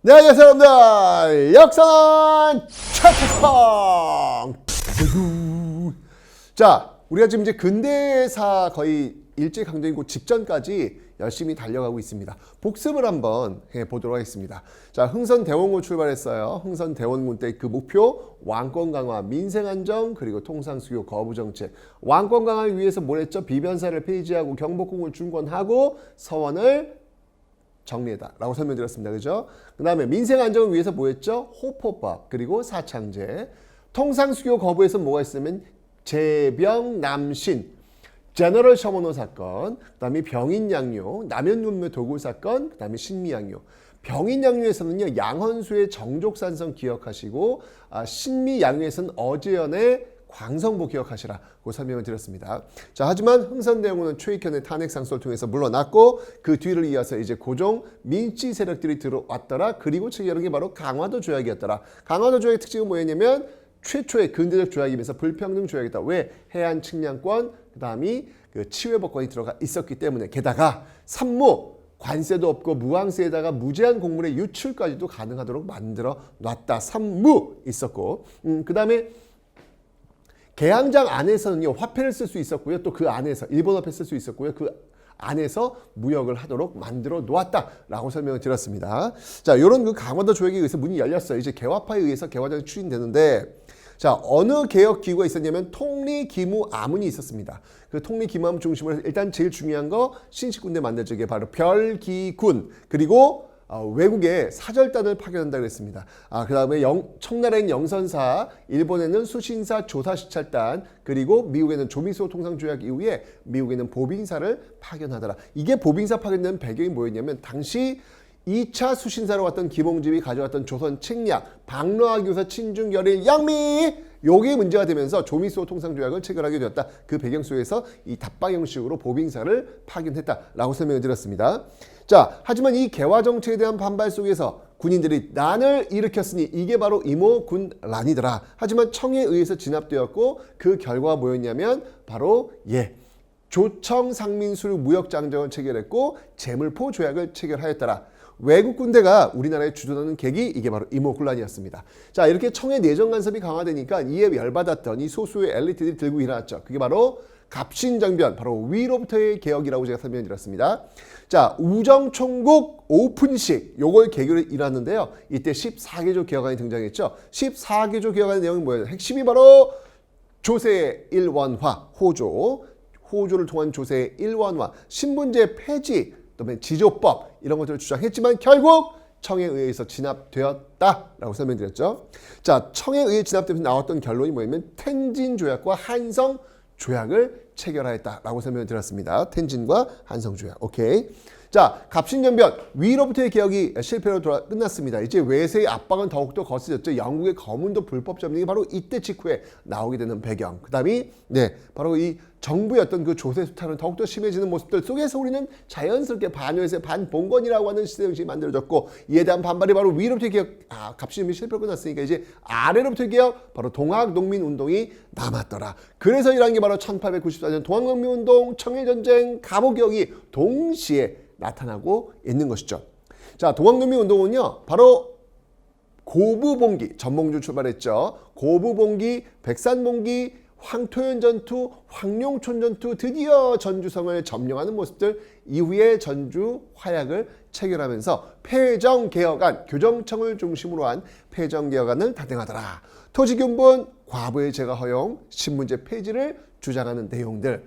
네, 안녕하세요, 여러분들. 역사는 최태성. 자, 우리가 지금 이제 근대사 거의 일제강점기 직전까지 열심히 달려가고 있습니다. 복습을 한번 해보도록 하겠습니다. 자, 흥선대원군 출발했어요. 흥선대원군 때 그 목표 왕권 강화, 민생 안정, 그리고 통상수교 거부 정책. 왕권 강화를 위해서 뭘 했죠? 비변사를 폐지하고 경복궁을 중건하고 서원을 정리해다라고 설명드렸습니다. 그죠? 그 다음에 민생 안정을 위해서 뭐 했죠? 호포법, 그리고 사창제. 통상수교 거부에서 뭐가 있으면 재병, 남신, 제너럴 셔머노 사건, 그 다음에 병인양요, 남현문묘 도굴 사건, 그 다음에 신미양요. 병인양요에서는요, 양헌수의 정족산성 기억하시고, 신미양요에서는 어제연의 광성보 기억하시라고 설명을 드렸습니다. 자, 하지만 흥선대원군은 최익현의 탄핵 상소를 통해서 물러났고 그 뒤를 이어서 이제 고종 민씨 세력들이 들어왔더라. 그리고 체결한 게 바로 강화도 조약이었더라. 강화도 조약의 특징은 뭐였냐면 최초의 근대적 조약이면서 불평등 조약이다. 왜? 해안 측량권, 그 다음이 그 치외법권이 들어가 있었기 때문에. 게다가 산무 관세도 없고 무항세에다가 무제한 곡물의 유출까지도 가능하도록 만들어 놨다. 산무 있었고, 그 다음에 개항장 안에서는요, 화폐를 쓸 수 있었고요. 또 그 안에서 일본 화폐 쓸 수 있었고요. 그 안에서 무역을 하도록 만들어 놓았다라고 설명을 드렸습니다. 자, 이런 그 강화도 조약에 의해서 문이 열렸어요. 이제 개화파에 의해서 개화장이 추진되는데, 자, 어느 개혁 기구가 있었냐면 통리기무아문이 있었습니다. 그 통리기무아문 중심으로 일단 제일 중요한 거 신식군대 만들죠. 게 바로 별기군, 그리고 외국에 사절단을 파견한다고 했습니다. 그 다음에 청나라에는 영선사, 일본에는 수신사 조사시찰단, 그리고 미국에는 조미소 통상조약 이후에 미국에는 보빙사를 파견하더라. 이게 보빙사 파견된 배경이 뭐였냐면 당시 2차 수신사로 왔던 김홍집이 가져왔던 조선 책략, 박노하교사 친중결일 양미, 요게 문제가 되면서 조미소 통상조약을 체결하게 되었다. 그 배경 속에서 이 답방 형식으로 보빙사를 파견했다라고 설명을 드렸습니다. 자, 하지만 이 개화 정책에 대한 반발 속에서 군인들이 난을 일으켰으니 이게 바로 임오군란이더라. 하지만 청에 의해서 진압되었고 그 결과가 뭐였냐면 바로 조청 상민수륙 무역장정을 체결했고 재물포 조약을 체결하였더라. 외국 군대가 우리나라에 주둔하는 계기, 이게 바로 임오군란이었습니다. 자, 이렇게 청의 내정 간섭이 강화되니까 이에 열받았던 이 소수의 엘리트들이 들고 일어났죠. 그게 바로 갑신정변, 바로 위로부터의 개혁이라고 제가 설명드렸습니다. 자, 우정총국 오픈식, 요걸 계기로 일어났는데요. 이때 14개조 개혁안이 등장했죠. 14개조 개혁안의 내용이 뭐예요? 핵심이 바로 조세의 일원화, 호조를 통한 조세의 일원화, 신분제 폐지, 그다음에 지조법 이런 것들을 주장했지만 결국 청에 의해서 진압되었다라고 설명드렸죠. 자, 청에 의해 진압되면서 나왔던 결론이 뭐냐면 텐진 조약과 한성 조약을 체결하였다라고 설명을 드렸습니다. 텐진과 한성 조약. 오케이. 자, 갑신정변 위로부터의 개혁이 실패로 끝났습니다. 이제 외세의 압박은 더욱더 거세졌죠. 영국의 거문도 불법 점령이 바로 이때 직후에 나오게 되는 배경. 그 다음이 바로 이 정부였던 그 조세 수탈은 더욱더 심해지는 모습들 속에서 우리는 자연스럽게 반외세 반봉건이라고 하는 시대 형식이 만들어졌고, 이에 대한 반발이 바로 위로부터의 개혁, 갑신정변이 실패로 끝났으니까 이제 아래로부터의 개혁, 바로 동학농민운동이 남았더라. 그래서 일어난 게 바로 1894년 동학농민운동, 청일전쟁, 갑오개혁이 동시에 나타나고 있는 것이죠. 자, 동학농민운동은요, 바로 고부봉기, 전몽주 출발했죠. 고부봉기, 백산봉기, 황토현 전투, 황룡촌 전투, 드디어 전주성을 점령하는 모습들, 이후에 전주 화약을 체결하면서 폐정개혁안, 교정청을 중심으로 한 폐정개혁안을 단행하더라. 토지균분, 과부의 제가 허용, 신분제 폐지를 주장하는 내용들.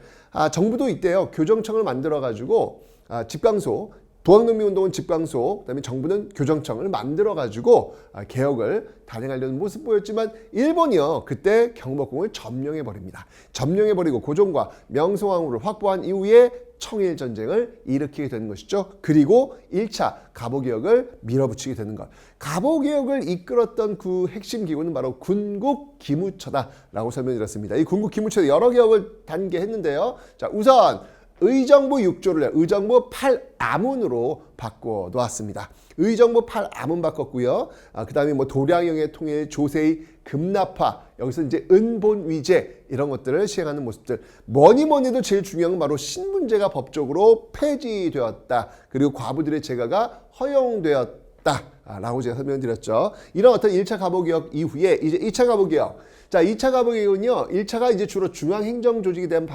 정부도 이때요, 교정청을 만들어가지고 집강소, 동학농민운동은 집강소, 그다음에 정부는 교정청을 만들어가지고 개혁을 단행하려는 모습 보였지만 일본이요, 그때 경복궁을 점령해버립니다. 점령해버리고 고종과 명성황후를 확보한 이후에 청일전쟁을 일으키게 되는 것이죠. 그리고 1차 갑오개혁을 밀어붙이게 되는 것. 갑오개혁을 이끌었던 그 핵심 기구는 바로 군국기무처다라고 설명드렸습니다. 이 군국기무처에 여러 개혁을 단계했는데요. 자, 우선 의정부 6조를 의정부 8아문으로 바꿔 놓았습니다. 의정부 8아문 바꿨고요. 그 다음에 뭐 도량형의 통일, 조세의 급납화, 여기서 이제 은본위제 이런 것들을 시행하는 모습들. 뭐니 해도 제일 중요한 건 바로 신분제가 법적으로 폐지되었다. 그리고 과부들의 재가가 허용되었다. 라고 제가 설명드렸죠. 이런 어떤 1차 가보개혁 이후에 이제 2차 가보개혁. 자, 2차 가보개혁은요. 1차가 이제 주로 중앙행정조직에 대한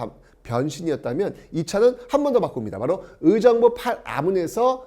변신이었다면 2차는 한 번 더 바꿉니다. 바로 의정부 8아문에서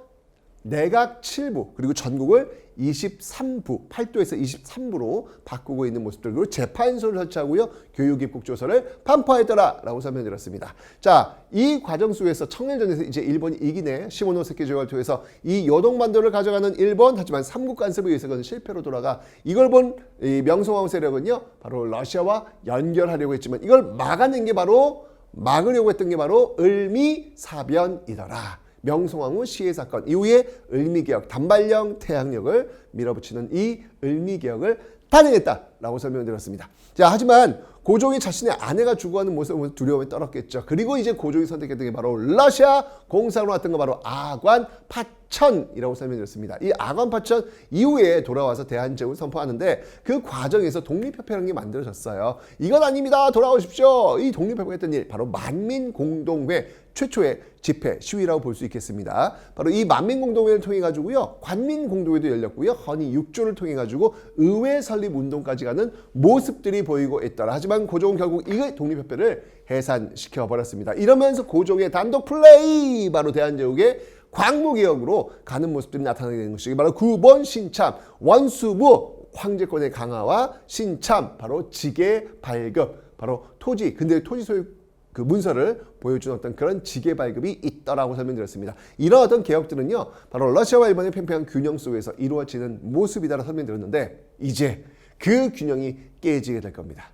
내각 7부 그리고 전국을 23부, 8도에서 23부로 바꾸고 있는 모습들, 그리고 재판소를 설치하고요. 교육입국조서를 반포했더라라고 설명드렸습니다. 자, 이 과정 속에서 청일전에서 이제 일본이 이기네. 시모노세키 조약을 통해서 이 요동반도를 가져가는 일본, 하지만 삼국 간섭에 의해서는 실패로 돌아가 이걸 본 이 명성황후 세력은요. 바로 러시아와 연결하려고 했지만 이걸 막아낸 게 바로 막으려고 했던 게 바로 을미사변이더라. 명성황후 시해 사건 이후에 을미개혁, 단발령 태양력을 밀어붙이는 이 을미개혁을 단행했다라고 설명드렸습니다. 자, 하지만 고종이 자신의 아내가 죽어가는 모습을 보면서 두려움에 떨었겠죠. 그리고 이제 고종이 선택했던 게 바로 러시아 공사로 왔던 거 바로 아관 파천이라고 설명드렸습니다. 이 아관 파천 이후에 돌아와서 대한제국을 선포하는데 그 과정에서 독립협회라는 게 만들어졌어요. 이건 아닙니다. 돌아오십시오. 이 독립협회가 했던 일 바로 만민공동회 최초의 집회, 시위라고 볼 수 있겠습니다. 바로 이 만민공동회를 통해 가지고요. 관민공동회도 열렸고요. 헌의 6조를 통해 가지고 의회 설립 운동까지 가는 모습들이 보이고 있더라. 하지만 고종은 결국 이 독립협회를 해산시켜 버렸습니다. 이러면서 고종의 단독 플레이, 바로 대한제국의 광무개혁으로 가는 모습들이 나타나게 되는 것이 바로 9번 신참, 원수부 황제권의 강화와 신참, 바로 직계 발급, 바로 토지, 근데 토지 소유 그 문서를 보여주는 어떤 그런 직계 발급이 있더라고 설명드렸습니다. 이런 어떤 개혁들은요, 바로 러시아와 일본의 팽팽한 균형 속에서 이루어지는 모습이다라고 설명드렸는데, 이제 그 균형이 깨지게 될 겁니다.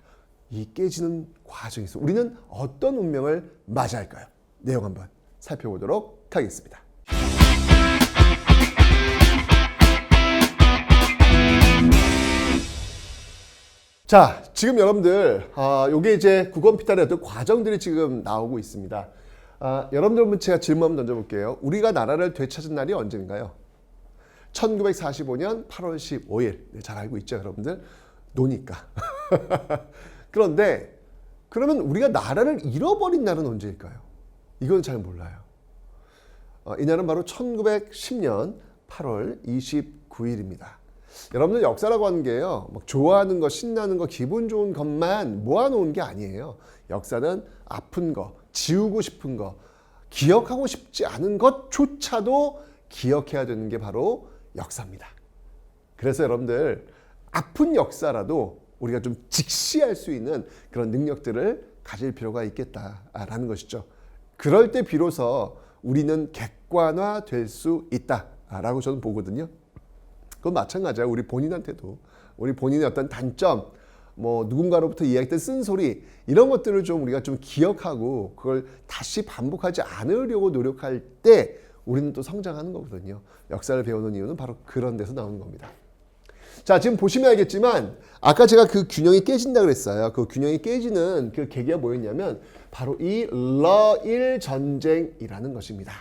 이 깨지는 과정에서 우리는 어떤 운명을 맞이할까요? 내용 한번 살펴보도록 하겠습니다. 자, 지금 여러분들 요게 이제 국원피탈의 어떤 과정들이 지금 나오고 있습니다. 여러분들 제가 질문 한번 던져볼게요. 우리가 나라를 되찾은 날이 언제인가요? 1945년 8월 15일. 네, 잘 알고 있죠, 여러분들? 노니까. 그런데 그러면 우리가 나라를 잃어버린 날은 언제일까요? 이건 잘 몰라요. 이 날은 바로 1910년 8월 29일입니다. 여러분들 역사라고 하는 게요, 막 좋아하는 거, 신나는 거, 기분 좋은 것만 모아놓은 게 아니에요. 역사는 아픈 거, 지우고 싶은 거, 기억하고 싶지 않은 것조차도 기억해야 되는 게 바로 역사입니다. 그래서 여러분들 아픈 역사라도 우리가 좀 직시할 수 있는 그런 능력들을 가질 필요가 있겠다라는 것이죠. 그럴 때 비로소 우리는 객관화될 수 있다라고 저는 보거든요. 그건 마찬가지야. 우리 본인한테도 우리 본인의 어떤 단점, 뭐 누군가로부터 이야기했던 쓴소리, 이런 것들을 좀 우리가 좀 기억하고 그걸 다시 반복하지 않으려고 노력할 때 우리는 또 성장하는 거거든요. 역사를 배우는 이유는 바로 그런 데서 나오는 겁니다. 자, 지금 보시면 알겠지만 아까 제가 그 균형이 깨진다 그랬어요. 그 균형이 깨지는 그 계기가 뭐였냐면 바로 이 러일 전쟁이라는 것입니다.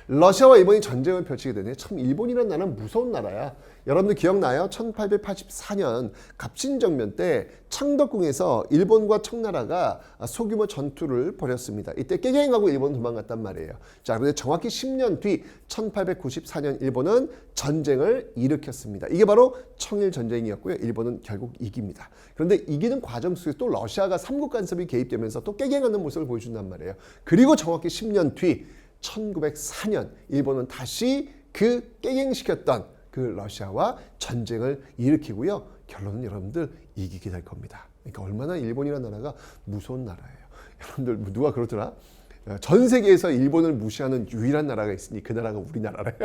러시아와 일본이 전쟁을 펼치게 되네. 참 일본이라는 나라는 무서운 나라야. 여러분들 기억나요? 1884년 갑신정변 때 창덕궁에서 일본과 청나라가 소규모 전투를 벌였습니다. 이때 깨갱하고 일본 도망갔단 말이에요. 자, 그런데 정확히 10년 뒤 1894년 일본은 전쟁을 일으켰습니다. 이게 바로 청일전쟁이었고요. 일본은 결국 이깁니다. 그런데 이기는 과정 속에서 또 러시아가 삼국 간섭이 개입되면서 또 깨갱하는 모습을 보여준단 말이에요. 그리고 정확히 10년 뒤 1904년 일본은 다시 그 깨갱시켰던 그 러시아와 전쟁을 일으키고요. 결론은 여러분들 이기게 될 겁니다. 그러니까 얼마나 일본이라는 나라가 무서운 나라예요. 여러분들 누가 그러더라? 전 세계에서 일본을 무시하는 유일한 나라가 있으니 그 나라가 우리나라래요.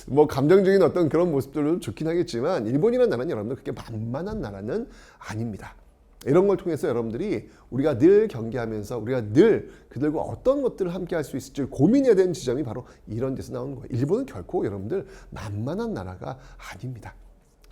뭐 감정적인 어떤 그런 모습들도 좋긴 하겠지만 일본이라는 나라는 여러분들 그렇게 만만한 나라는 아닙니다. 이런 걸 통해서 여러분들이 우리가 늘 경계하면서 우리가 늘 그들과 어떤 것들을 함께 할 수 있을지 고민해야 되는 지점이 바로 이런 데서 나오는 거예요. 일본은 결코 여러분들 만만한 나라가 아닙니다.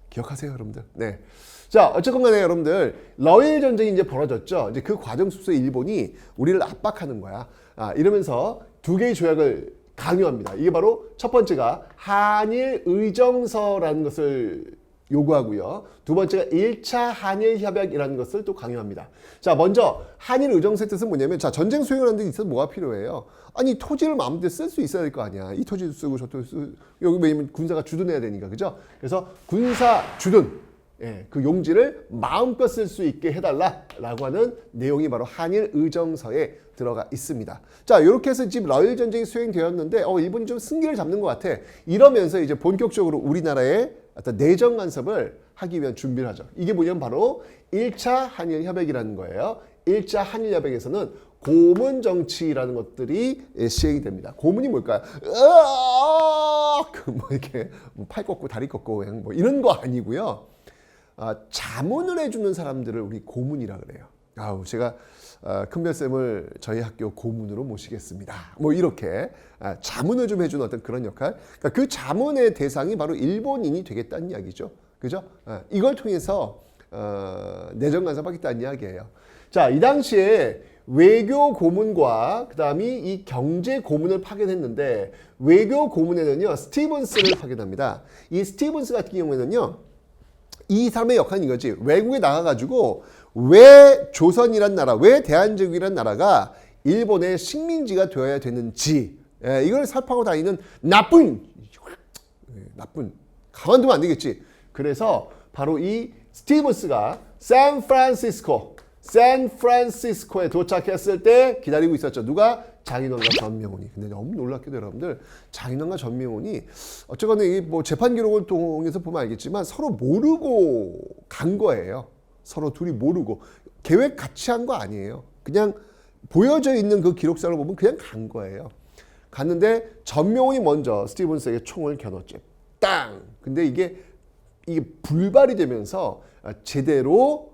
기억하세요, 여러분들. 네. 자, 어쨌건 간에 여러분들 러일 전쟁이 이제 벌어졌죠. 이제 그 과정 속에서 일본이 우리를 압박하는 거야. 이러면서 두 개의 조약을 강요합니다. 이게 바로 첫 번째가 한일 의정서라는 것을 요구하고요. 두 번째가 1차 한일 협약이라는 것을 또 강요합니다. 자, 먼저 한일 의정서의 뜻은 뭐냐면, 자, 전쟁 수행을 하는 데 있어서 뭐가 필요해요? 아니, 토지를 마음대로 쓸 수 있어야 될 거 아니야. 이 토지도 쓰고 저 토지도 쓰고, 여기 왜냐면 군사가 주둔해야 되니까, 그죠? 그래서 군사 주둔, 예, 그 용지를 마음껏 쓸 수 있게 해달라라고 하는 내용이 바로 한일 의정서에 들어가 있습니다. 자, 이렇게 해서 지금 러일 전쟁이 수행되었는데, 일본이 좀 승기를 잡는 것 같아. 이러면서 이제 본격적으로 우리나라의 어떤 내정 간섭을 하기 위한 준비를 하죠. 이게 뭐냐면 바로 1차 한일 협약이라는 거예요. 1차 한일 협약에서는 고문 정치라는 것들이 시행이 됩니다. 고문이 뭘까요? 뭐 이렇게 팔 꺾고 다리 꺾고 그냥 뭐 이런 거 아니고요. 자문을 해주는 사람들을 우리 고문이라 그래요. 제가 큰별쌤을 저희 학교 고문으로 모시겠습니다. 뭐 이렇게 자문을 좀 해주는 어떤 그런 역할. 그러니까 그 자문의 대상이 바로 일본인이 되겠다는 이야기죠. 그죠? 이걸 통해서 내정 간섭하겠다는 이야기예요. 자, 이 당시에 외교 고문과 그다음이 이 경제 고문을 파견했는데, 외교 고문에는요 스티븐스를 파견합니다. 이 스티븐스 같은 경우에는요, 이 사람의 역할은 이거지. 외국에 나가가지고 왜 조선이란 나라, 왜 대한제국이란 나라가 일본의 식민지가 되어야 되는지, 이걸 살펴하고 다니는 나쁜, 가만두면 안 되겠지. 그래서 바로 이 스티븐스가 샌프란시스코에 도착했을 때 기다리고 있었죠. 누가? 장인원과 전명훈이. 근데 너무 놀랍게도 여러분들, 장인원과 전명훈이 어쨌거나 이 뭐 재판 기록을 통해서 보면 알겠지만 서로 모르고 간 거예요. 서로 둘이 모르고 계획 같이 한 거 아니에요. 그냥 보여져 있는 그 기록상을 보면 그냥 간 거예요. 갔는데 전명훈이 먼저 스티븐스에게 총을 겨눴죠. 땅. 근데 이게 불발이 되면서 제대로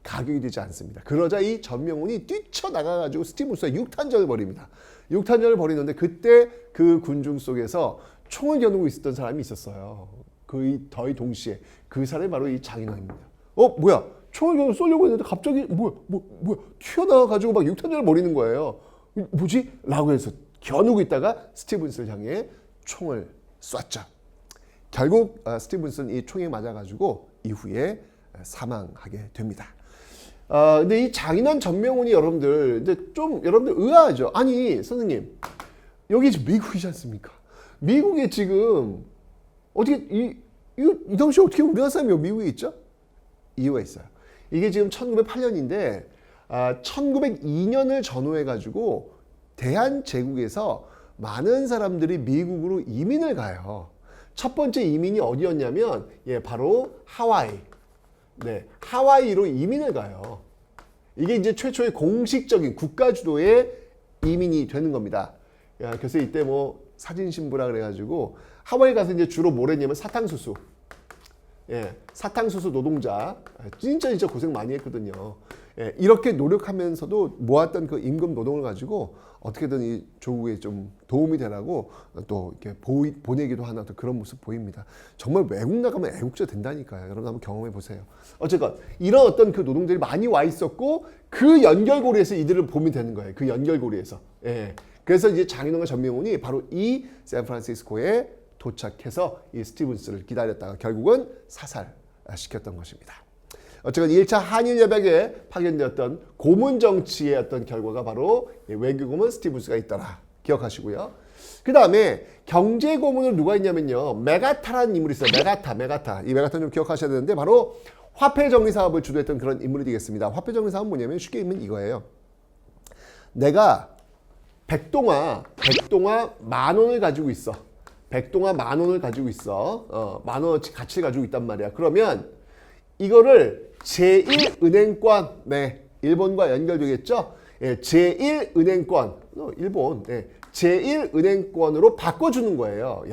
가격이 되지 않습니다. 그러자 이 전명훈이 뛰쳐나가가지고 스티븐스와 육탄전을 벌입니다. 육탄전을 벌이는데 그때 그 군중 속에서 총을 겨누고 있었던 사람이 있었어요. 거의 동시에. 그 사람이 바로 이 장인왕입니다. 뭐야? 총을 겨누고 쏘려고 했는데 갑자기 뭐야? 튀어나와가지고 막 육탄전을 벌이는 거예요. 뭐지? 라고 해서 겨누고 있다가 스티븐스를 향해 총을 쐈죠. 결국 스티븐스는 이 총에 맞아가지고 이후에 사망하게 됩니다. 근데 이 장인환 전명훈이 여러분들 의아하죠. 아니 선생님, 여기 지금 미국이지 않습니까? 미국에 지금 어떻게 이 당시에 어떻게 우리나라 사람이 미국에 있죠? 이유가 있어요. 이게 지금 1908년인데 1902년을 전후해가지고 대한제국에서 많은 사람들이 미국으로 이민을 가요. 첫 번째 이민이 어디였냐면 바로 하와이. 네, 하와이로 이민을 가요. 이게 이제 최초의 공식적인 국가 주도의 이민이 되는 겁니다. 그래서 이때 뭐 사진 신부라 그래가지고 하와이 가서 이제 주로 뭘 했냐면 사탕수수. 사탕수수 노동자 진짜 고생 많이 했거든요. 이렇게 노력하면서도 모았던 그 임금 노동을 가지고 어떻게든 이 조국에 좀 도움이 되라고 또 이렇게 보내기도 하는 그런 모습 보입니다. 정말 외국 나가면 애국자 된다니까요. 여러분 한번 경험해 보세요. 어쨌건 이런 어떤 그 노동들이 많이 와 있었고 그 연결고리에서 이들을 보면 되는 거예요. 그 연결고리에서. 그래서 이제 장인원과 전명훈이 바로 이 샌프란시스코에 도착해서 이 스티븐스를 기다렸다가 결국은 사살시켰던 것입니다. 어쨌든 1차 한일협약에 파견되었던 고문 정치의 어떤 결과가 바로 외교고문 스티븐스가 있더라. 기억하시고요. 그 다음에 경제 고문을 누가 있냐면요. 메가타라는 인물이 있어요. 메가타. 이 메가타는 좀 기억하셔야 되는데 바로 화폐 정리 사업을 주도했던 그런 인물이 되겠습니다. 화폐 정리 사업은 뭐냐면 쉽게 얘기하면 이거예요. 내가 백동화 10,000원을 가지고 있어. 백동화 10,000원을 가지고 있어. 10,000원어치 가치를 가지고 있단 말이야. 그러면 이거를 제1은행권, 일본과 연결되겠죠? 제1은행권, 일본, 제1은행권으로 바꿔주는 거예요.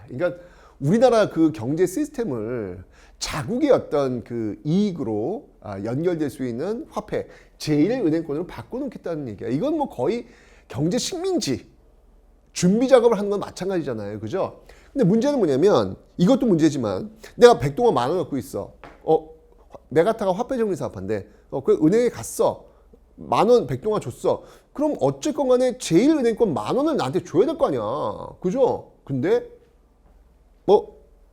그러니까 우리나라 그 경제 시스템을 자국의 어떤 그 이익으로 연결될 수 있는 화폐, 제1은행권으로 바꿔놓겠다는 얘기야. 이건 뭐 거의 경제 식민지, 준비 작업을 하는 건 마찬가지잖아요. 그죠? 근데 문제는 뭐냐면, 이것도 문제지만, 내가 백동원 10,000원 갖고 있어. 메가타가 화폐 정리 사업한데, 그 은행에 갔어. 10,000원 백동원 줬어. 그럼 어쨌건 간에 제1은행권 10,000원을 나한테 줘야 될 거 아니야. 그죠? 근데,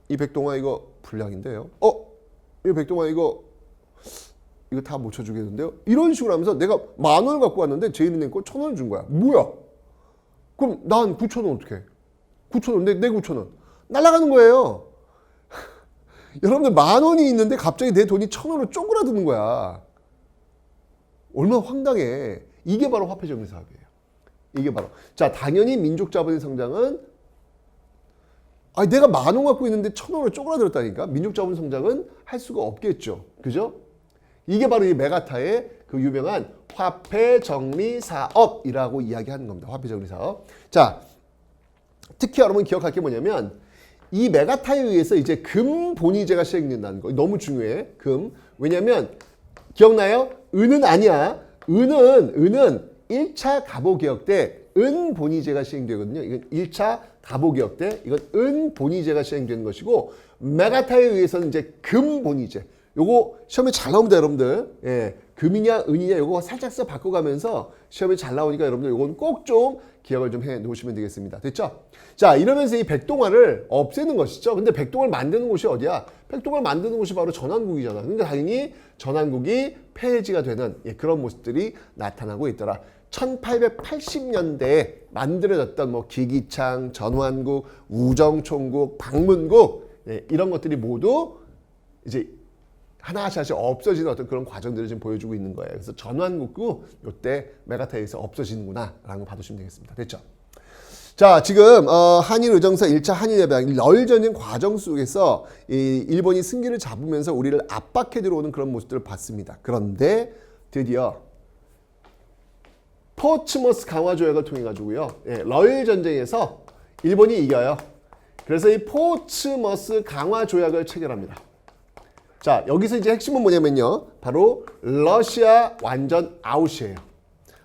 이 백동원 이거 불량인데요. 이거 백동원 이거 다 못 쳐주겠는데요? 이런 식으로 하면서 내가 10,000원을 갖고 왔는데 제이은행 거 1,000원을 준 거야. 뭐야? 그럼 난 9,000원 어떡해? 9,000원, 내 9,000원. 날아가는 거예요. 여러분들 10,000원이 있는데 갑자기 내 돈이 1,000원으로 쪼그라드는 거야. 얼마나 황당해. 이게 바로 화폐정리사업이에요. 이게 바로. 자, 당연히 민족자본의 성장은 내가 10,000원 갖고 있는데 1,000원으로 쪼그라들었다니까. 민족자본 성장은 할 수가 없겠죠. 그죠? 이게 바로 이 메가타의 그 유명한 화폐정리사업이라고 이야기하는 겁니다. 화폐정리사업. 자, 특히 여러분 기억할 게 뭐냐면 이 메가타에 의해서 이제 금본위제가 시행된다는 거. 너무 중요해. 금. 왜냐면 기억나요? 은은 아니야. 은은 1차 갑오개혁 때 은본위제가 시행되거든요. 이건 1차 갑오개혁 때 이건 은본위제가 시행되는 것이고 메가타에 의해서는 이제 금본위제. 요거 시험에 잘 나옵니다, 여러분들. 예, 금이냐 은이냐 요거 살짝 바꿔가면서 시험에 잘 나오니까 여러분들 요건 꼭 좀 기억을 좀 해 놓으시면 되겠습니다. 됐죠? 자, 이러면서 이 백동화를 없애는 것이죠. 근데 백동화를 만드는 곳이 어디야? 백동화를 만드는 곳이 바로 전환국이잖아. 근데 당연히 전환국이 폐해지가 되는 그런 모습들이 나타나고 있더라. 1880년대에 만들어졌던 뭐 기기창, 전환국, 우정총국, 방문국 이런 것들이 모두 이제 하나씩 없어지는 어떤 그런 과정들을 지금 보여주고 있는 거예요. 그래서 전환국도 이때 메가타에서 없어지는구나 라는 거 봐두시면 되겠습니다. 됐죠? 자, 지금 한일 의정서 1차 한일 협약 러일전쟁 과정 속에서 이 일본이 승기를 잡으면서 우리를 압박해 들어오는 그런 모습들을 봤습니다. 그런데 드디어 포츠머스 강화 조약을 통해 가지고요. 러일전쟁에서 일본이 이겨요. 그래서 이 포츠머스 강화 조약을 체결합니다. 자, 여기서 이제 핵심은 뭐냐면요. 바로 러시아 완전 아웃이에요.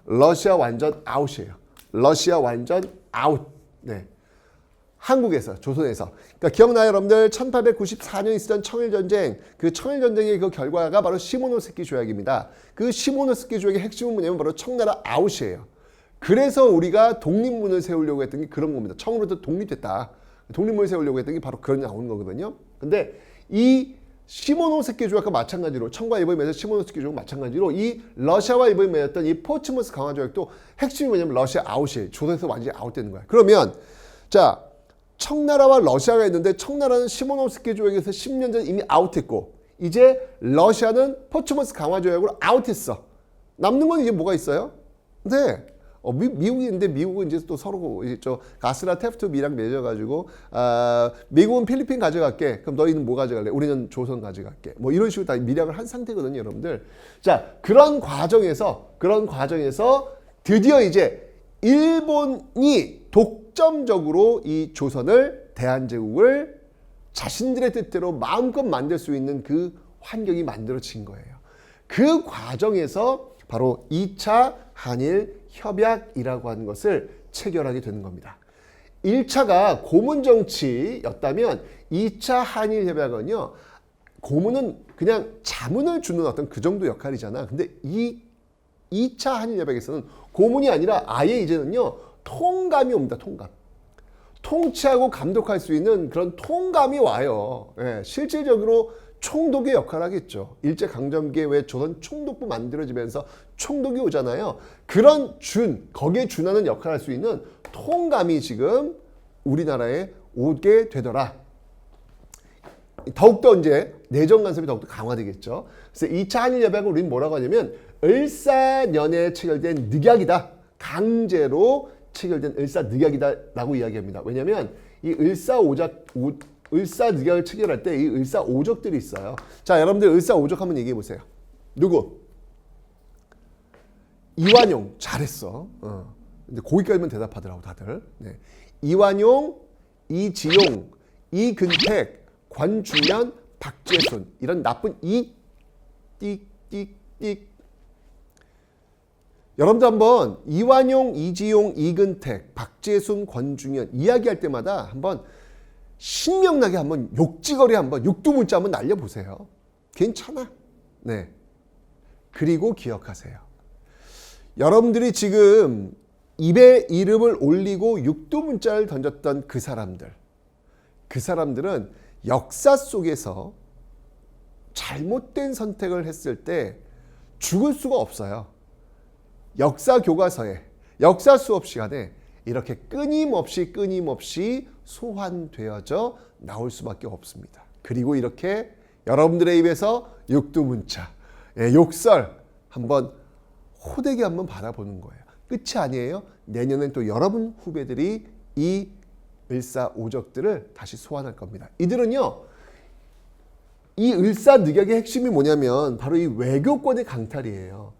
러시아 완전 아웃이에요. 러시아 완전 아웃. 네. 한국에서, 조선에서. 그러니까 기억나요, 여러분들? 1894년 있었던 청일전쟁. 그 청일전쟁의 그 결과가 바로 시모노세키 조약입니다. 그 시모노세키 조약의 핵심은 뭐냐면 바로 청나라 아웃이에요. 그래서 우리가 독립문을 세우려고 했던 게 그런 겁니다. 청으로부터 독립됐다. 독립문을 세우려고 했던 게 바로 그런 나오는 거거든요. 근데 이 시모노세키 조약과 마찬가지로 청과 일본이 맺은 시모노세키 조약과 마찬가지로 이 러시아와 일본이 맺었던 이 포츠머스 강화 조약도 핵심이 뭐냐면 러시아 아웃이에요. 조선에서 완전히 아웃되는 거야. 그러면 자, 청나라와 러시아가 있는데 청나라는 시모노세키 조약에서 10년 전 이미 아웃했고 이제 러시아는 포츠머스 강화 조약으로 아웃했어. 남는 건 이제 뭐가 있어요? 네. 미국이 있는데 미국은 이제 또 서로 이제 가스나 테프트 미랑 맺어가지고 미국은 필리핀 가져갈게. 그럼 너희는 뭐 가져갈래? 우리는 조선 가져갈게. 뭐 이런 식으로 다 미락을 한 상태거든요, 여러분들. 자, 그런 과정에서 드디어 이제 일본이 독점적으로 이 조선을 대한제국을 자신들의 뜻대로 마음껏 만들 수 있는 그 환경이 만들어진 거예요. 그 과정에서 바로 2차 한일 협약이라고 하는 것을 체결하게 되는 겁니다. 1차가 고문 정치였다면 2차 한일 협약은요. 고문은 그냥 자문을 주는 어떤 그 정도 역할이잖아. 근데 이 2차 한일 협약에서는 고문이 아니라 아예 이제는요. 통감이 옵니다. 통감. 통치하고 감독할 수 있는 그런 통감이 와요. 실질적으로 총독의 역할을 하겠죠. 일제강점기에 왜 조선 총독부 만들어지면서 총독이 오잖아요. 그런 거기에 준하는 역할을 할 수 있는 통감이 지금 우리나라에 오게 되더라. 더욱더 이제 내정 간섭이 더욱더 강화되겠죠. 그래서 2차 한일협약을 우리는 뭐라고 하냐면 을사년에 체결된 늑약이다. 강제로 체결된 을사늑약이다라고 이야기합니다. 왜냐하면 이 을사늑약을 체결할 때 이 을사오적들이 있어요. 자, 여러분들 을사오적 한번 얘기해 보세요. 누구? 이완용 잘했어. 근데 거기까지만 대답하더라고 다들. 네. 이완용, 이지용, 이근택, 권중현, 박재순 이런 나쁜 띡띡띡. 여러분들 한번 이완용, 이지용, 이근택, 박재순, 권중현 이야기할 때마다 한번 신명나게 한번 욕지거리 한번 육두문자 한번 날려보세요. 괜찮아. 네. 그리고 기억하세요. 여러분들이 지금 입에 이름을 올리고 육두문자를 던졌던 그 사람들은 역사 속에서 잘못된 선택을 했을 때 죽을 수가 없어요. 역사 교과서에, 역사 수업 시간에 이렇게 끊임없이 소환되어져 나올 수밖에 없습니다. 그리고 이렇게 여러분들의 입에서 육두문자, 욕설 한번 호되게 한번 받아보는 거예요. 끝이 아니에요. 내년엔 또 여러분 후배들이 이 을사오적들을 다시 소환할 겁니다. 이들은요, 이 을사늑약의 핵심이 뭐냐면 바로 이 외교권의 강탈이에요.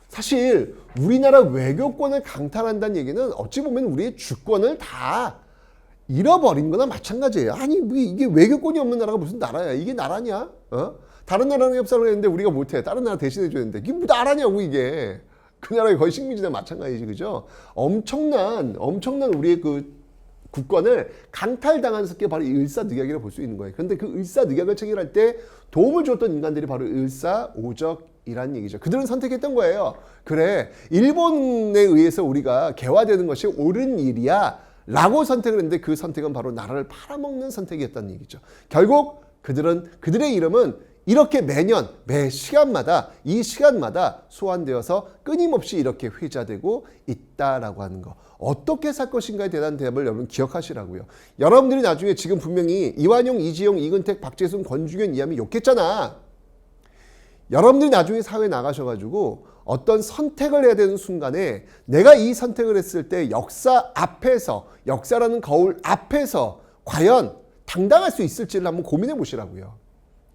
사실 우리나라 외교권을 강탈한다는 얘기는 어찌 보면 우리의 주권을 다 잃어버린 거나 마찬가지예요. 아니 뭐 이게 외교권이 없는 나라가 무슨 나라야. 이게 나라냐? 다른 나라랑 협상을 했는데 우리가 못해. 다른 나라 대신해 줘야 되는데 이게 뭐 나라냐고 이게. 그 나라의 거의 식민지나 마찬가지지, 그죠? 엄청난 우리의 그 국권을 강탈당한 게 바로 이 을사늑약이라고 볼 수 있는 거예요. 그런데 그 을사늑약을 체결할 때 도움을 줬던 인간들이 바로 을사오적이라는 얘기죠. 그들은 선택했던 거예요. 그래, 일본에 의해서 우리가 개화되는 것이 옳은 일이야 라고 선택을 했는데 그 선택은 바로 나라를 팔아먹는 선택이었다는 얘기죠. 결국 그들의 이름은 이렇게 매년 매 시간마다 이 시간마다 소환되어서 끊임없이 이렇게 회자되고 있다라고 하는 거. 어떻게 살 것인가에 대한 대답을 여러분 기억하시라고요. 여러분들이 나중에 지금 분명히 이완용, 이지용, 이근택, 박재순, 권중현, 이하미 욕했잖아. 여러분들이 나중에 사회에 나가셔가지고 어떤 선택을 해야 되는 순간에 내가 이 선택을 했을 때 역사 앞에서, 역사라는 거울 앞에서 과연 당당할 수 있을지를 한번 고민해 보시라고요.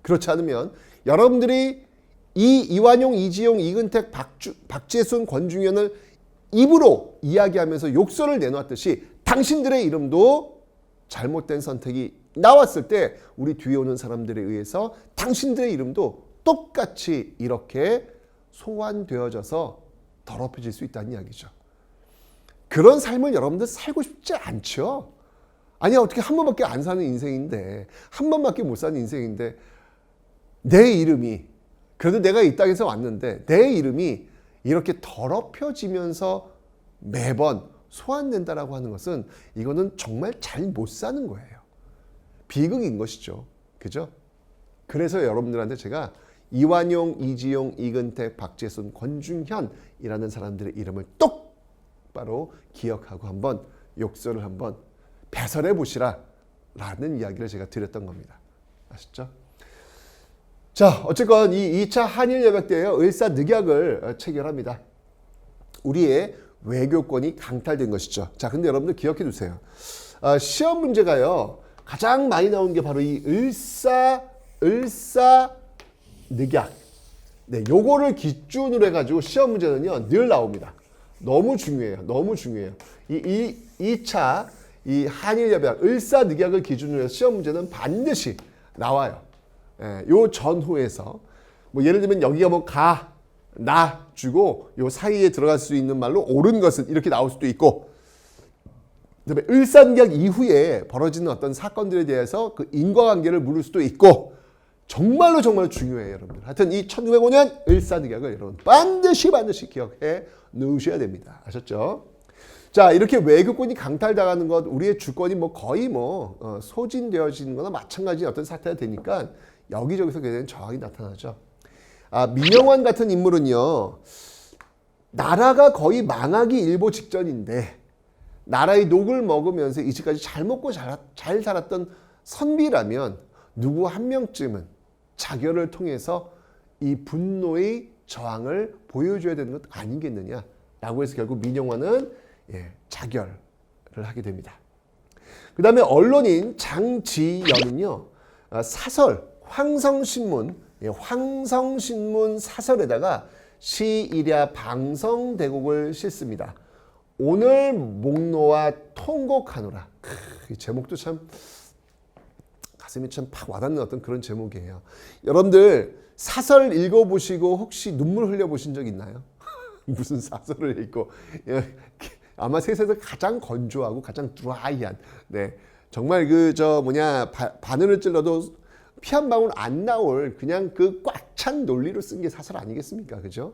그렇지 않으면 여러분들이 이 이완용, 이지용, 이근택, 박재순, 권중현을 입으로 이야기하면서 욕설을 내놓았듯이 당신들의 이름도 잘못된 선택이 나왔을 때 우리 뒤에 오는 사람들에 의해서 당신들의 이름도 똑같이 이렇게 소환되어져서 더럽혀질 수 있다는 이야기죠. 그런 삶을 여러분들 살고 싶지 않죠? 아니 어떻게 한 번밖에 안 사는 인생인데, 한 번밖에 못 사는 인생인데 내 이름이, 그래도 내가 이 땅에서 왔는데 내 이름이 이렇게 더럽혀지면서 매번 소환된다라고 하는 것은 이거는 정말 잘 못 사는 거예요. 비극인 것이죠. 그죠? 그래서 여러분들한테 제가 이완용, 이지용, 이근택, 박재순, 권중현이라는 사람들의 이름을 똑바로 기억하고 한번 욕설을 한번 배설해 보시라 라는 이야기를 제가 드렸던 겁니다. 아시죠? 자, 어쨌건 이 2차 한일협약대에요. 을사늑약을 체결합니다. 우리의 외교권이 강탈된 것이죠. 자, 근데 여러분들 기억해 두세요. 시험 문제가요. 가장 많이 나온 게 바로 이 을사늑약. 네, 요거를 기준으로 해가지고 시험 문제는요, 늘 나옵니다. 너무 중요해요. 너무 중요해요. 이 2차 이 한일협약 을사늑약을 기준으로 해서 시험 문제는 반드시 나와요. 예, 요 전후에서 뭐 예를 들면 여기가 뭐 가, 나 주고 요 사이에 들어갈 수 있는 말로 옳은 것은 이렇게 나올 수도 있고, 그다음에 을사늑약 이후에 벌어지는 어떤 사건들에 대해서 그 인과관계를 물을 수도 있고, 정말로 중요해요, 여러분들. 하여튼 이 1905년 을사늑약을 여러분 반드시 기억해 놓으셔야 됩니다. 아셨죠? 자, 이렇게 외교권이 강탈당하는 것, 우리의 주권이 뭐 거의 소진되어지는 거나 마찬가지인 어떤 사태가 되니까 여기저기서 굉장히 저항이 나타나죠. 민영환 같은 인물은요, 나라가 거의 망하기 일보 직전인데 나라의 녹을 먹으면서 이제까지 잘 먹고 잘 살았던 선비라면 누구 한 명쯤은 자결을 통해서 이 분노의 저항을 보여줘야 되는 것 아니겠느냐라고 해서 결국 민영환은 자결을 하게 됩니다. 그 다음에 언론인 장지연은요, 사설 황성신문 사설에다가 시일야 방성대곡을 싣습니다. 오늘 목노와 통곡하노라. 이 제목도 참 가슴이 참 팍 와닿는 어떤 그런 제목이에요. 여러분들 사설 읽어보시고 혹시 눈물 흘려보신 적 있나요? 무슨 사설을 읽고, 아마 세상에서 가장 건조하고 가장 드라이한, 네, 정말 바늘을 찔러도 피 한 방울 안 나올 그냥 그 꽉 찬 논리로 쓴 게 사설 아니겠습니까? 그죠?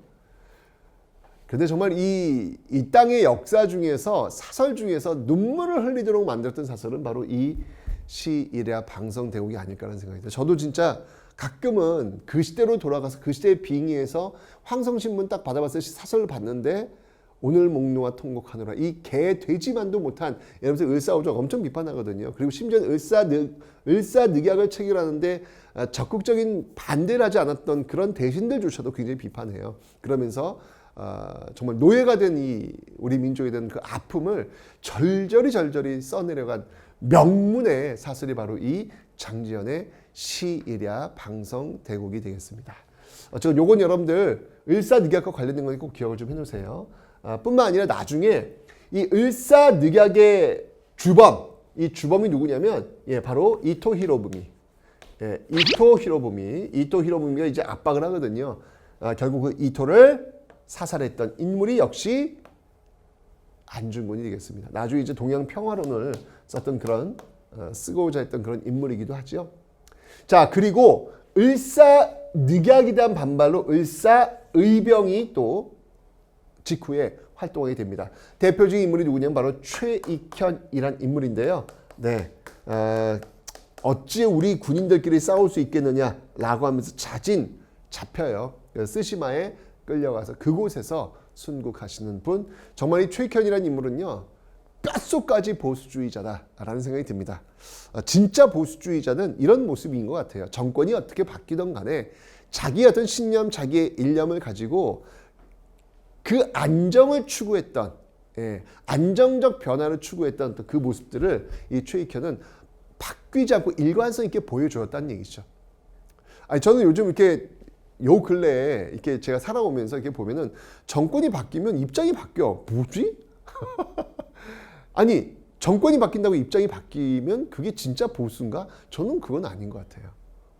근데 정말 이 땅의 역사 중에서 사설 중에서 눈물을 흘리도록 만들었던 사설은 바로 이 시일야 방성대국이 아닐까라는 생각이 들어요. 저도 진짜 가끔은 그 시대로 돌아가서 그 시대에 빙의해서 황성신문 딱 받아봤을 때 사설을 봤는데 오늘 목놓아 통곡하노라 이 개 되지만도 못한 이러면서 을사오적 엄청 비판하거든요. 그리고 심지어 을사늑약을 체결하는데 적극적인 반대를 하지 않았던 그런 대신들조차도 굉장히 비판해요. 그러면서 정말 노예가 된 이 우리 민족에 대한 그 아픔을 절절히 써내려간 명문의 사설이 바로 이 장지연의 시일야 방성대국이 되겠습니다. 어쨌든 요건 여러분들 을사늑약과 관련된 거니 꼭 기억을 좀 해놓으세요. 뿐만 아니라 나중에 이 을사늑약의 주범, 이 주범이 누구냐면 바로 이토 히로부미. 이토 히로부미가 이제 압박을 하거든요. 결국 그 이토를 사살했던 인물이 역시 안중근이 되겠습니다. 나중에 이제 동양 평화론을 썼던 그런 쓰고자 했던 그런 인물이기도 하죠. 자, 그리고 을사늑약에 대한 반발로 을사의병이 또 직후에 활동하게 됩니다. 대표적인 인물이 누구냐면 바로 최익현이란 인물인데요. 네, 어찌 우리 군인들끼리 싸울 수 있겠느냐라고 하면서 잡혀요. 쓰시마에 끌려가서 그곳에서 순국하시는 분. 정말 이 최익현이라는 인물은요. 뼛속까지 보수주의자다라는 생각이 듭니다. 진짜 보수주의자는 이런 모습인 것 같아요. 정권이 어떻게 바뀌던 간에 자기의 어떤 신념, 자기의 일념을 가지고 그 안정을 추구했던, 안정적 변화를 추구했던 그 모습들을 이 최익현은 바뀌지 않고 일관성 있게 보여주었다는 얘기죠. 아니, 저는 요즘 이렇게 요 근래에 이렇게 제가 살아오면서 이렇게 보면은 정권이 바뀌면 입장이 바뀌어. 뭐지? 아니, 정권이 바뀐다고 입장이 바뀌면 그게 진짜 보수인가? 저는 그건 아닌 것 같아요.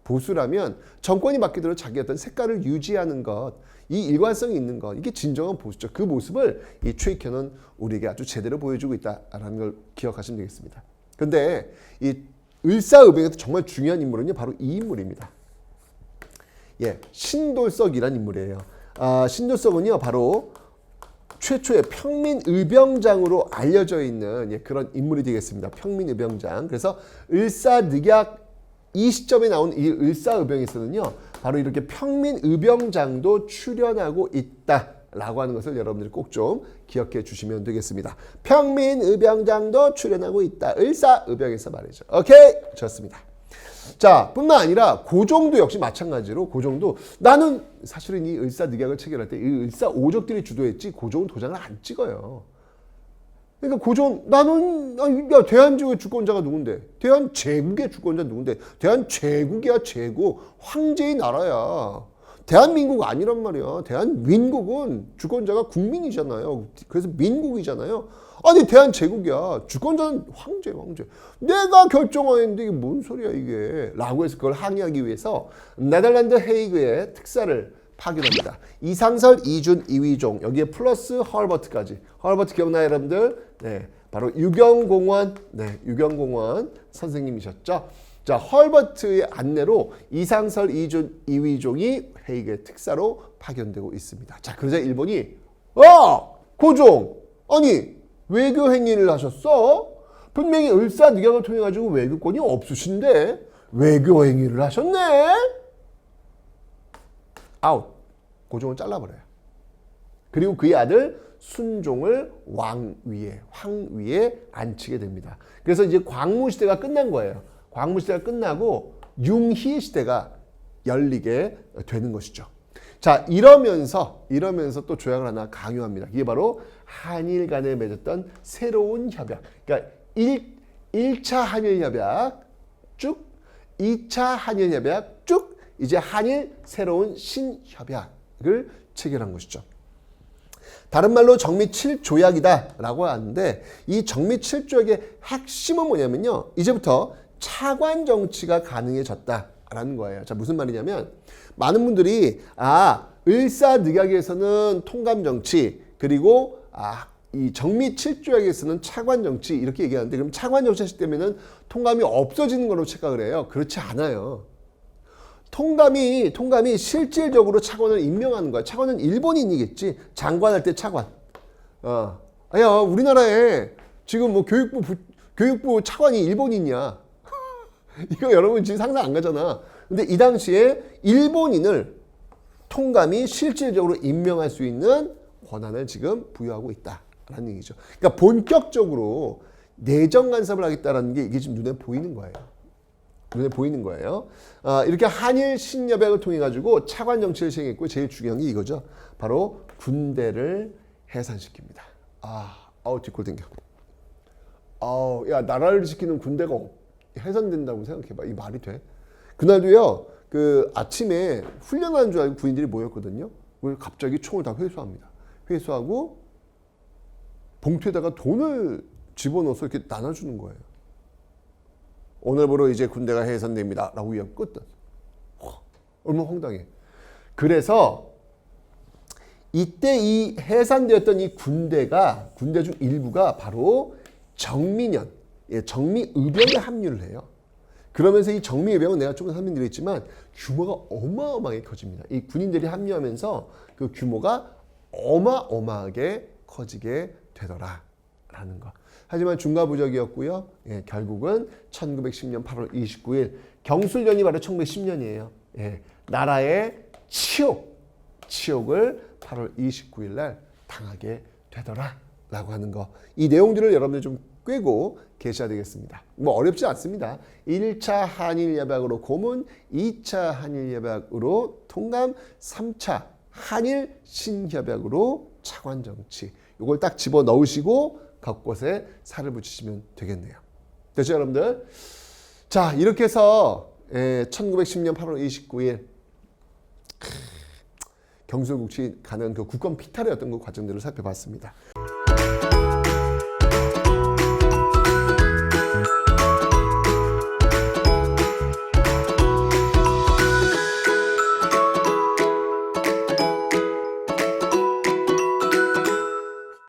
보수라면 정권이 바뀌도록 자기 어떤 색깔을 유지하는 것, 이 일관성이 있는 것, 이게 진정한 보수죠. 그 모습을 이 최익현은 우리에게 아주 제대로 보여주고 있다라는 걸 기억하시면 되겠습니다. 근데 이 을사의병에서 정말 중요한 인물은요, 바로 이 인물입니다. 신돌석이라는 인물이에요. 신돌석은요, 바로 최초의 평민의병장으로 알려져 있는 그런 인물이 되겠습니다. 평민의병장. 그래서 을사늑약 이 시점에 나온 이 을사의병에서는요, 바로 이렇게 평민의병장도 출연하고 있다라고 하는 것을 여러분들이 꼭 좀 기억해 주시면 되겠습니다. 평민의병장도 출연하고 있다. 을사의병에서 말이죠. 오케이? 좋습니다. 자, 뿐만 아니라 고종도 역시 마찬가지로 고종도 나는 사실은 이 을사늑약을 체결할 때 이 을사오적들이 주도했지 고종은 도장을 안 찍어요. 그러니까 고종 나는 야, 대한제국의 주권자가 누군데? 대한제국의 주권자 누군데? 대한제국이야 제국. 황제의 나라야. 대한민국 아니란 말이야. 대한민국은 주권자가 국민이잖아요. 그래서 민국이잖아요. 아니 대한제국이야. 주권자는 황제. 내가 결정하는데 이게 뭔 소리야 이게. 라고 해서 그걸 항의하기 위해서 네덜란드 헤이그의 특사를 파견합니다. 이상설, 이준, 이휘종 여기에 플러스 헐버트까지. 헐버트 기억나요 여러분들? 네, 바로 유경공원. 네, 유경공원 선생님이셨죠. 자, 헐버트의 안내로 이상설, 이준, 이휘종이 헤이그의 특사로 파견되고 있습니다. 자, 그러자 일본이 고종 아니 외교 행위를 하셨어? 분명히 을사늑약을 통해 가지고 외교권이 없으신데 외교 행위를 하셨네? 아웃. 고종을 잘라버려요. 그리고 그의 아들 순종을 황위에 앉히게 됩니다. 그래서 이제 광무시대가 끝난 거예요. 광무시대가 끝나고 융희 시대가 열리게 되는 것이죠. 자, 이러면서 또 조약을 하나 강요합니다. 이게 바로 한일 간에 맺었던 새로운 협약. 그러니까 1차 한일 협약 쭉, 2차 한일 협약 쭉, 이제 한일 새로운 신협약을 체결한 것이죠. 다른 말로 정미 7조약이다라고 하는데 이 정미 7조약의 핵심은 뭐냐면요. 이제부터 차관 정치가 가능해졌다라는 거예요. 자, 무슨 말이냐면 많은 분들이 을사늑약에서는 통감 정치 그리고 이 정미 7조약에서는 차관 정치 이렇게 얘기하는데 그럼 차관 정치 하실 때면은 통감이 없어지는 걸로 착각을 해요. 그렇지 않아요. 통감이 실질적으로 차관을 임명하는 거야. 차관은 일본인이겠지. 장관할 때 차관. 우리나라에 지금 뭐 교육부 차관이 일본인이야. 이거 여러분 지금 상상 안 가잖아. 근데 이 당시에 일본인을 통감이 실질적으로 임명할 수 있는 권한을 지금 부여하고 있다라는 얘기죠. 그러니까 본격적으로 내정 간섭을 하겠다라는 게 이게 지금 눈에 보이는 거예요. 눈에 보이는 거예요. 이렇게 한일 신협약을 통해 가지고 차관 정치를 시행했고 제일 중요한 게 이거죠. 바로 군대를 해산시킵니다. 뒷골 땡겨. 야, 나라를 지키는 군대가 해산된다고 생각해봐. 이 말이 돼? 그날도요, 그 아침에 훈련하는 줄 알고 군인들이 모였거든요. 그걸 갑자기 총을 다 회수합니다. 회수하고 봉투에다가 돈을 집어넣어서 이렇게 나눠주는 거예요. 오늘부로 이제 군대가 해산됩니다. 라고 이야기 끝. 얼마나 황당해. 그래서 이때 이 해산되었던 이 군대 중 일부가 바로 정민연, 정미의병에 합류를 해요. 그러면서 이 정미의병은 내가 조금 설명드렸지만 규모가 어마어마하게 커집니다. 이 군인들이 합류하면서 그 규모가 어마어마하게 커지게 되더라라는 거. 하지만 중과부적이었고요. 결국은 1910년 8월 29일 경술련이 바로 1910년이에요. 나라의 치욕을 8월 29일 날 당하게 되더라라고 하는 거. 이 내용들을 여러분들 좀 꿰고 계셔야 되겠습니다. 뭐 어렵지 않습니다. 1차 한일협약으로 고문, 2차 한일협약으로 통감, 3차 한일 신협약으로 차관정치. 이걸 딱 집어넣으시고 곳곳에 살을 붙이시면 되겠네요. 됐죠, 여러분들? 자, 이렇게 해서 1910년 8월 29일 경술국치 가는 그 국권 피탈의 어떤 그 과정들을 살펴봤습니다.